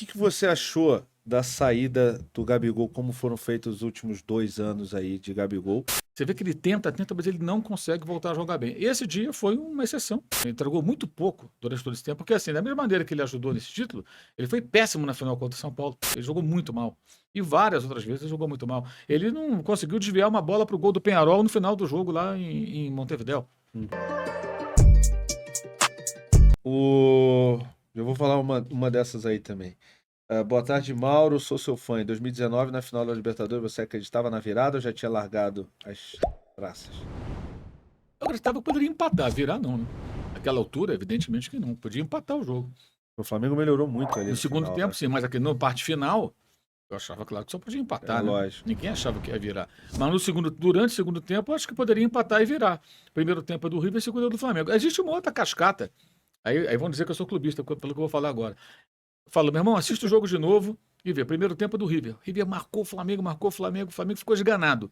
que você achou da saída do Gabigol, como foram feitos os últimos 2 anos aí de Gabigol? Você vê que ele tenta, mas ele não consegue voltar a jogar bem. Esse dia foi uma exceção. Ele entregou muito pouco durante todo esse tempo, porque assim, da mesma maneira que ele ajudou nesse título, ele foi péssimo na final contra o São Paulo. Ele jogou muito mal. E várias outras vezes ele jogou muito mal. Ele não conseguiu desviar uma bola para o gol do Peñarol no final do jogo lá em Montevidéu. Eu vou falar uma dessas aí também. Boa tarde, Mauro. Sou seu fã. Em 2019, na final da Libertadores, você acreditava na virada ou já tinha largado as traças? Eu acreditava que poderia empatar, virar não, né? Naquela altura, evidentemente que não. Podia empatar o jogo. O Flamengo melhorou muito ali No no segundo final, tempo, né? sim, mas aqui na parte final, eu achava, claro, que só podia empatar, né? Lógico. Ninguém achava que ia virar. Mas durante o segundo tempo, eu acho que poderia empatar e virar. Primeiro tempo é do River e segundo é do Flamengo. Existe uma outra cascata. Aí vão dizer que eu sou clubista, pelo que eu vou falar agora. Eu falo, meu irmão, assista o jogo de novo e vê. Primeiro tempo é do River. River marcou o Flamengo ficou esganado.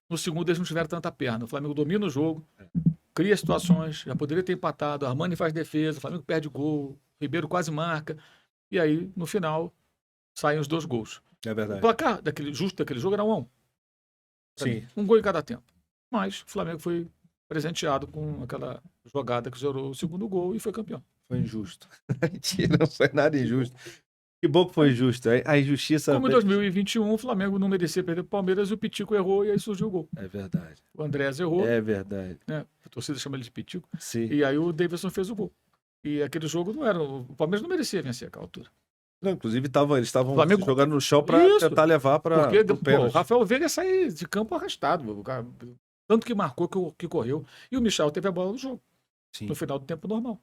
No segundo, eles não tiveram tanta perna. O Flamengo domina o jogo, cria situações, já poderia ter empatado. Armani faz defesa, o Flamengo perde gol, o Ribeiro quase marca. E aí, no final, saem os 2 gols. É O verdade. placar justo daquele jogo era 1-1. Sim. Um gol em cada tempo. Mas o Flamengo foi presenteado com aquela jogada que gerou o segundo gol e foi campeão. Foi injusto. Mentira, não foi nada injusto. Que bom que foi injusto. A injustiça. Como em 2021, o Flamengo não merecia perder para o Palmeiras e o Pitico errou e aí surgiu o gol. É verdade. O Andrés errou, É verdade. né? A torcida chama ele de Pitico. Sim. E aí o Davidson fez o gol. E aquele jogo não era. O Palmeiras não merecia vencer aquela altura. Não, inclusive eles estavam Flamengo- se jogando no chão para Isso. tentar levar para Porque o o pênalti. Rafael Veiga ia sair de campo arrastado. Tanto que marcou que correu. E o Michel teve a bola no jogo. Sim. No final do tempo normal.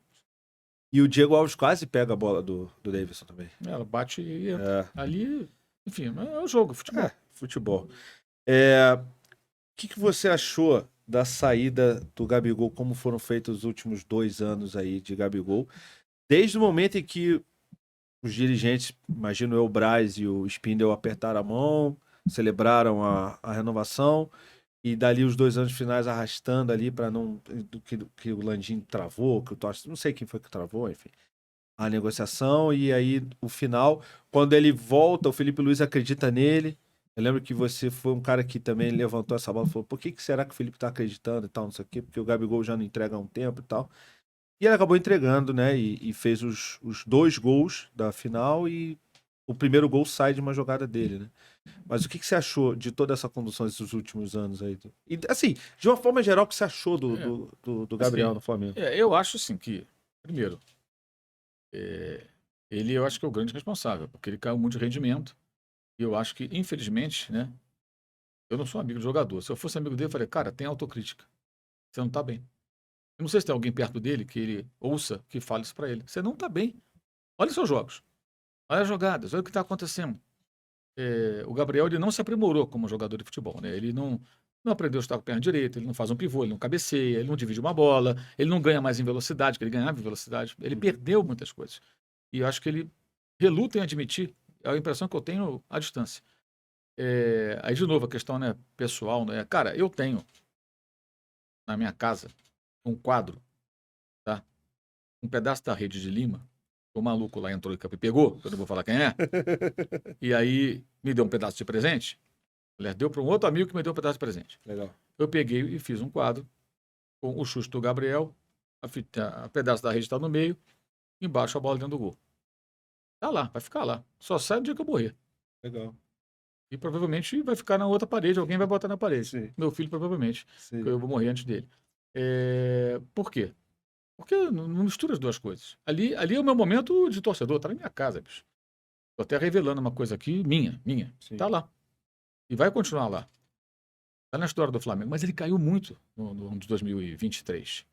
E o Diego Alves quase pega a bola do Davidson também. Ela bate e entra. É, Ali, enfim, é o jogo, futebol. futebol. O que você achou da saída do Gabigol, como foram feitos os últimos 2 anos aí de Gabigol? Desde o momento em que os dirigentes, imagino eu, o Braz e o Spindle apertaram a mão, celebraram a renovação, e dali os 2 anos finais arrastando ali para não. Que o Landim travou, que o Totti. Não sei quem foi que travou, enfim. A negociação, e aí o final, quando ele volta, o Felipe Luiz acredita nele. Eu lembro que você foi um cara que também levantou essa bola e falou: por que será que o Felipe tá acreditando e tal, não sei o quê, porque o Gabigol já não entrega há um tempo e tal. E ele acabou entregando, né? E fez os 2 gols da final, e o primeiro gol sai de uma jogada dele, né? Mas o que você achou de toda essa condução desses últimos anos aí? E assim, de uma forma geral, o que você achou do Gabriel Assim, no Flamengo? eu acho assim que, primeiro, ele eu acho que é o grande responsável, porque ele caiu muito de rendimento. E eu acho que, infelizmente, né? Eu não sou amigo do jogador. Se eu fosse amigo dele, eu falei, cara, tem autocrítica. Você não tá bem. Eu não sei se tem alguém perto dele que ele ouça, que fale isso pra ele. Você não tá bem. Olha os seus jogos. Olha as jogadas. Olha o que tá acontecendo. O Gabriel, ele não se aprimorou como jogador de futebol, né? Ele não aprendeu a estar com a perna direita, ele não faz um pivô, ele não cabeceia, ele não divide uma bola, ele não ganha mais em velocidade, que ele ganhava em velocidade. Ele perdeu muitas coisas. E eu acho que ele reluta em admitir, é a impressão que eu tenho à distância. Aí, de novo, a questão, né, pessoal, né? Cara, eu tenho na minha casa um quadro, tá? Um pedaço da Rede de Lima. O maluco lá entrou em campo e pegou, eu não vou falar quem é. E aí me deu um pedaço de presente. Aliás, deu para um outro amigo que me deu um pedaço de presente. Legal. Eu peguei e fiz um quadro com o chute do Gabriel, a pedaço da rede está no meio, embaixo a bola dentro do gol. Tá lá, vai ficar lá. Só sai no dia que eu morrer. Legal. E provavelmente vai ficar na outra parede, alguém vai botar na parede. Sim. Meu filho, provavelmente. Sim. Porque eu vou morrer antes dele. Por quê? Porque não mistura as duas coisas. Ali é o meu momento de torcedor, tá na minha casa, bicho. Tô até revelando uma coisa aqui, minha. Sim. Tá lá. E vai continuar lá. Tá na história do Flamengo. Mas ele caiu muito no ano de 2023.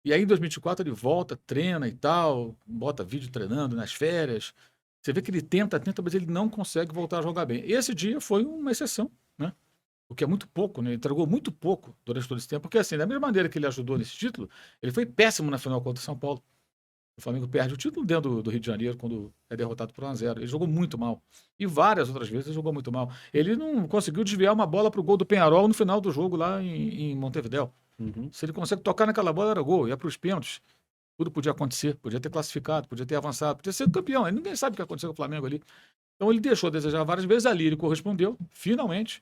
E aí, em 2024, ele volta, treina e tal, bota vídeo treinando nas férias. Você vê que ele tenta, mas ele não consegue voltar a jogar bem. Esse dia foi uma exceção, né? O que é muito pouco, né? Ele entregou muito pouco durante todo esse tempo. Porque, assim, da mesma maneira que ele ajudou nesse título, ele foi péssimo na final contra o São Paulo. O Flamengo perde o título dentro do Rio de Janeiro, quando é derrotado por 1-0. Ele jogou muito mal. E várias outras vezes ele jogou muito mal. Ele não conseguiu desviar uma bola para o gol do Peñarol no final do jogo lá em Montevidéu. Uhum. Se ele consegue tocar naquela bola, era gol, ia para os pênaltis. Tudo podia acontecer, podia ter classificado, podia ter avançado, podia ser campeão. Ninguém sabe o que aconteceu com o Flamengo ali. Então ele deixou a desejar várias vezes ali, ele correspondeu, finalmente.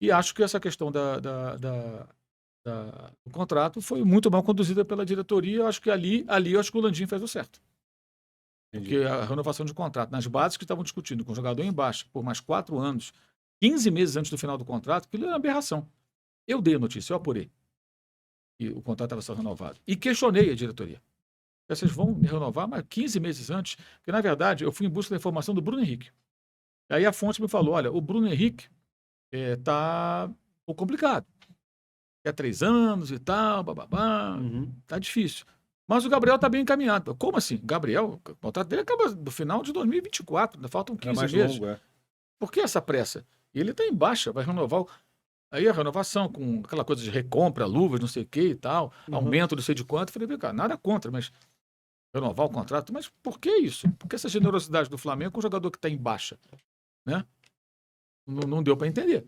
E acho que essa questão do contrato foi muito mal conduzida pela diretoria. Eu acho que ali eu acho que o Landim fez o certo. Entendi. Porque a renovação de contrato, nas bases que estavam discutindo com o jogador embaixo por mais 4 anos, 15 meses antes do final do contrato, aquilo era uma aberração. Eu dei a notícia, eu apurei. E o contrato estava sendo renovado. E questionei a diretoria. Vocês vão me renovar, mas 15 meses antes, porque na verdade eu fui em busca da informação do Bruno Henrique. Aí a fonte me falou: olha, o Bruno Henrique está um pouco complicado. Quer 3 anos e tal, bababá, tá difícil. Mas o Gabriel está bem encaminhado. Como assim? Gabriel, o contrato dele acaba no final de 2024, ainda faltam 15 mais meses. longo, Por que essa pressa? Ele está em baixa, vai renovar. Aí a renovação com aquela coisa de recompra, luvas, não sei o que e tal, aumento não sei de quanto. Eu falei, cara, nada contra, mas renovar o contrato. Mas por que isso? Por que essa generosidade do Flamengo com um jogador que está em baixa? Né? Não deu para entender.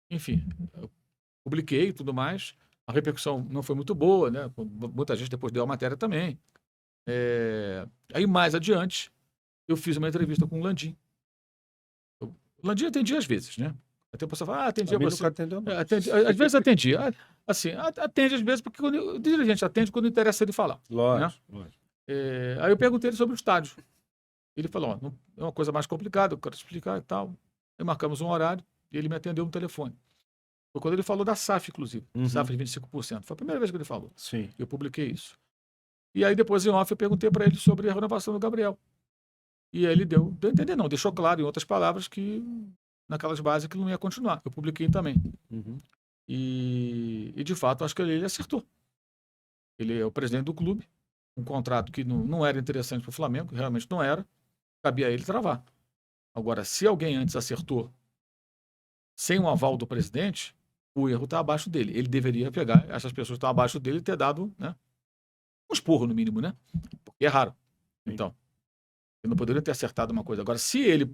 Enfim, eu publiquei e tudo mais. A repercussão não foi muito boa, né? Muita gente depois deu a matéria também. Aí mais adiante, eu fiz uma entrevista com o Landim. O Landim atendia às vezes, né? Até a pessoa fala, atendia você. Nunca atendeu, não. Às vezes atendia. Assim, atende às vezes, porque o dirigente atende quando interessa ele falar. Lógico. Aí eu perguntei ele sobre o estádio. Ele falou, ó, é uma coisa mais complicada, eu quero te explicar e tal. Aí marcamos um horário e ele me atendeu no telefone. Foi quando ele falou da SAF, inclusive. SAF de 25%. Foi a primeira vez que ele falou. Sim. Eu publiquei isso. E aí depois em off eu perguntei para ele sobre a renovação do Gabriel. E aí ele deu a entender, não, deixou claro em outras palavras que naquelas bases que não ia continuar. Eu publiquei também. E de fato acho que ele acertou. Ele é o presidente do clube, um contrato que não era interessante para o Flamengo, realmente não era, cabia a ele travar. Agora, se alguém antes acertou sem um aval do presidente, o erro está abaixo dele. Ele deveria pegar essas pessoas que estão abaixo dele e ter dado, né, um esporro no mínimo, né? Porque é raro. Então, ele não poderia ter acertado uma coisa. Agora, se ele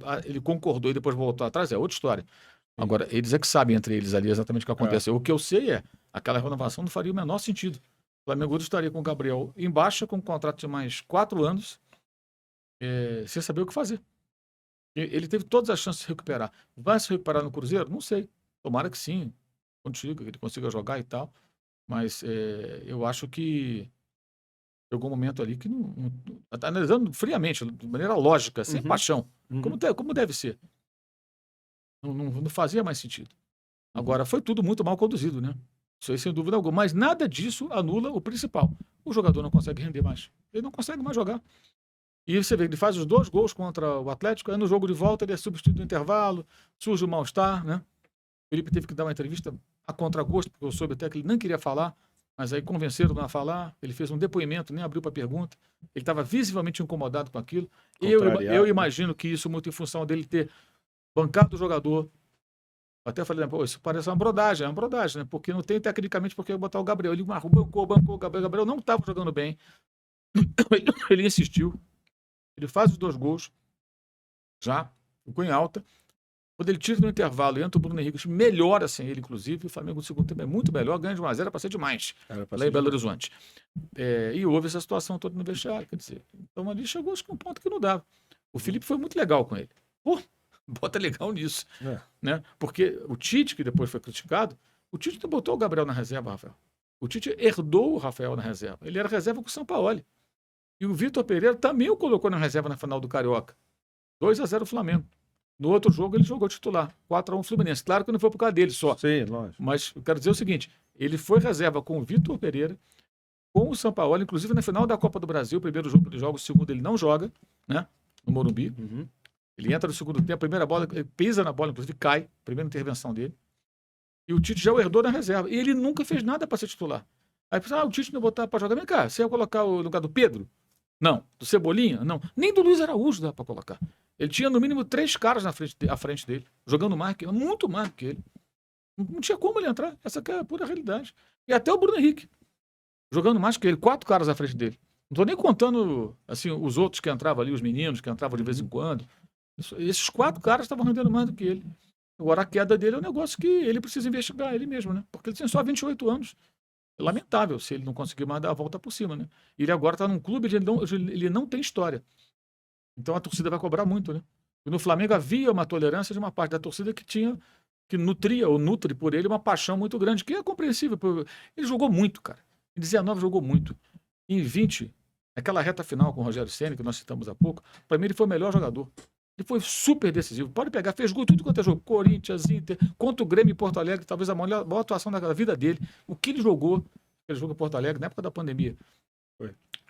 concordou e depois voltou atrás, é outra história. Agora, eles é que sabem entre eles ali exatamente o que aconteceu. O que eu sei é, aquela renovação não faria o menor sentido. O Flamengo estaria com o Gabriel em baixa, com um contrato de mais 4 anos, sem saber o que fazer. Ele teve todas as chances de se recuperar. Vai se recuperar no Cruzeiro? Não sei. Tomara que sim, contigo, que ele consiga jogar e tal. Mas eu acho que chegou um momento ali que tá analisando friamente, de maneira lógica, sem paixão, como deve ser. Não fazia mais sentido. Agora, foi tudo muito mal conduzido, né? Isso aí, sem dúvida alguma. Mas nada disso anula o principal. O jogador não consegue render mais. Ele não consegue mais jogar. E você vê, ele faz os 2 gols contra o Atlético, aí no jogo de volta ele é substituído no intervalo, surge o mal-estar, né? O Felipe teve que dar uma entrevista a contragosto, porque eu soube até que ele não queria falar, mas aí convenceram a falar, ele fez um depoimento, nem abriu para pergunta, ele estava visivelmente incomodado com aquilo. Eu imagino que isso muito em função dele ter bancado o jogador. Até falei, pô, isso parece uma brodagem, né? Porque não tem tecnicamente por que botar o Gabriel. Ele bancou o Gabriel não estava jogando bem. Ele insistiu. Ele faz os 2 gols, já, ficou em alta. Quando ele tira no intervalo e entra o Bruno Henrique, melhora sem ele, inclusive. O Flamengo no segundo tempo é muito melhor, ganha de 1-0, para ser demais. Lá em Belo Horizonte. E houve essa situação toda no vestiário, quer dizer. Então ali chegou a um ponto que não dava. O Felipe foi muito legal com ele. Pô, bota legal nisso. Né? Porque o Tite, que depois foi criticado, o Tite não botou o Gabriel na reserva, Rafael. O Tite herdou o Rafael na reserva. Ele era reserva com o Sampaoli. E o Vitor Pereira também o colocou na reserva na final do Carioca. 2-0 Flamengo. No outro jogo ele jogou titular. 4-1 Fluminense. Claro que não foi por causa dele só. Sim, lógico. Mas eu quero dizer o seguinte, ele foi reserva com o Vitor Pereira, com o Sampaoli, inclusive na final da Copa do Brasil, o primeiro jogo ele joga, o segundo ele não joga, né? No Morumbi. Ele entra no segundo tempo, a primeira bola, ele pisa na bola, inclusive cai, primeira intervenção dele. E o Tite já o herdou na reserva. E ele nunca fez nada para ser titular. Aí o Tite não botar para jogar. Vem cá, você ia colocar o lugar do Pedro? Não. Do Cebolinha? Não. Nem do Luiz Araújo dá para colocar. Ele tinha no mínimo 3 caras à frente dele, jogando mais que ele, muito mais que ele. Não tinha como ele entrar. Essa que é a pura realidade. E até o Bruno Henrique, jogando mais que ele, 4 caras à frente dele. Não estou nem contando assim, os outros que entravam ali, os meninos que entravam de vez em quando. Esses 4 caras estavam rendendo mais do que ele. Agora a queda dele é um negócio que ele precisa investigar ele mesmo, né? Porque ele tem só 28 anos. É lamentável se ele não conseguir mais dar a volta por cima, né? Ele agora está num clube, ele não tem história. Então a torcida vai cobrar muito, né? E no Flamengo havia uma tolerância de uma parte da torcida que nutria ou nutre por ele uma paixão muito grande, que é compreensível. Ele jogou muito, cara. Em 19 jogou muito. Em 20, aquela reta final com o Rogério Ceni, que nós citamos há pouco, para mim ele foi o melhor jogador. Ele foi super decisivo. Pode pegar, fez gol tudo quanto é jogo. Corinthians, Inter, contra o Grêmio em Porto Alegre, talvez a maior atuação da vida dele. O que ele jogou, aquele jogo em Porto Alegre, na época da pandemia.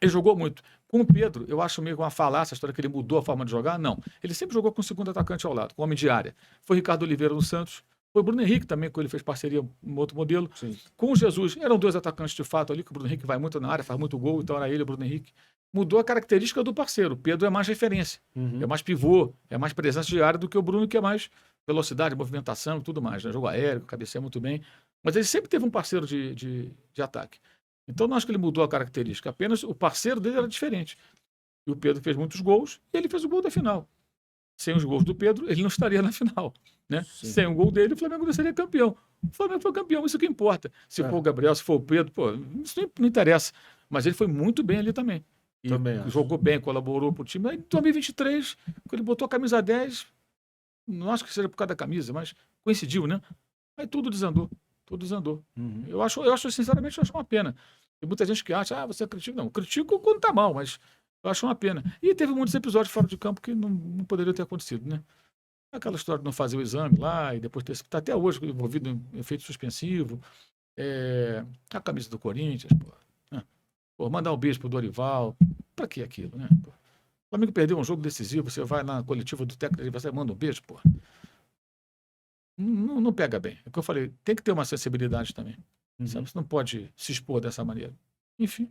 Ele jogou muito. Com o Pedro, eu acho meio uma falácia a história que ele mudou a forma de jogar. Não. Ele sempre jogou com o segundo atacante ao lado, com homem de área. Foi Ricardo Oliveira no Santos. Foi o Bruno Henrique também, com ele fez parceria um outro modelo. Sim. Com o Jesus, eram dois atacantes de fato ali, que o Bruno Henrique vai muito na área, faz muito gol, então era ele, o Bruno Henrique. Mudou a característica do parceiro. O Pedro é mais referência, é mais pivô, é mais presença de área do que o Bruno, que é mais velocidade, movimentação e tudo mais. Né? Jogo aéreo, cabeceia muito bem. Mas ele sempre teve um parceiro de ataque. Então não acho que ele mudou a característica, apenas o parceiro dele era diferente. E o Pedro fez muitos gols e ele fez o gol da final. Sem os gols do Pedro, ele não estaria na final. Né? Sem o gol dele, o Flamengo não seria campeão. O Flamengo foi campeão, isso que importa. Se for o Gabriel, se for o Pedro, pô, isso não interessa. Mas ele foi muito bem ali também. E jogou bem, colaborou para o time. Aí, em 2023, quando ele botou a camisa 10, não acho que seja por causa da camisa, mas coincidiu, né? Aí tudo desandou. Tudo desandou. Eu acho, sinceramente, eu acho uma pena. Tem muita gente que acha, você critica. Não, critico quando tá mal, mas eu acho uma pena. E teve muitos episódios fora de campo que não poderiam ter acontecido, né? Aquela história de não fazer o exame lá e depois ter tá até hoje envolvido em efeito suspensivo. A camisa do Corinthians, pô, mandar um beijo pro Dorival. Pra que aquilo, né? Pô. O Flamengo perdeu um jogo decisivo, você vai na coletiva do técnico e você manda um beijo, pô. Não pega bem. É o que eu falei, tem que ter uma sensibilidade também. Sabe? Você não pode se expor dessa maneira. Enfim.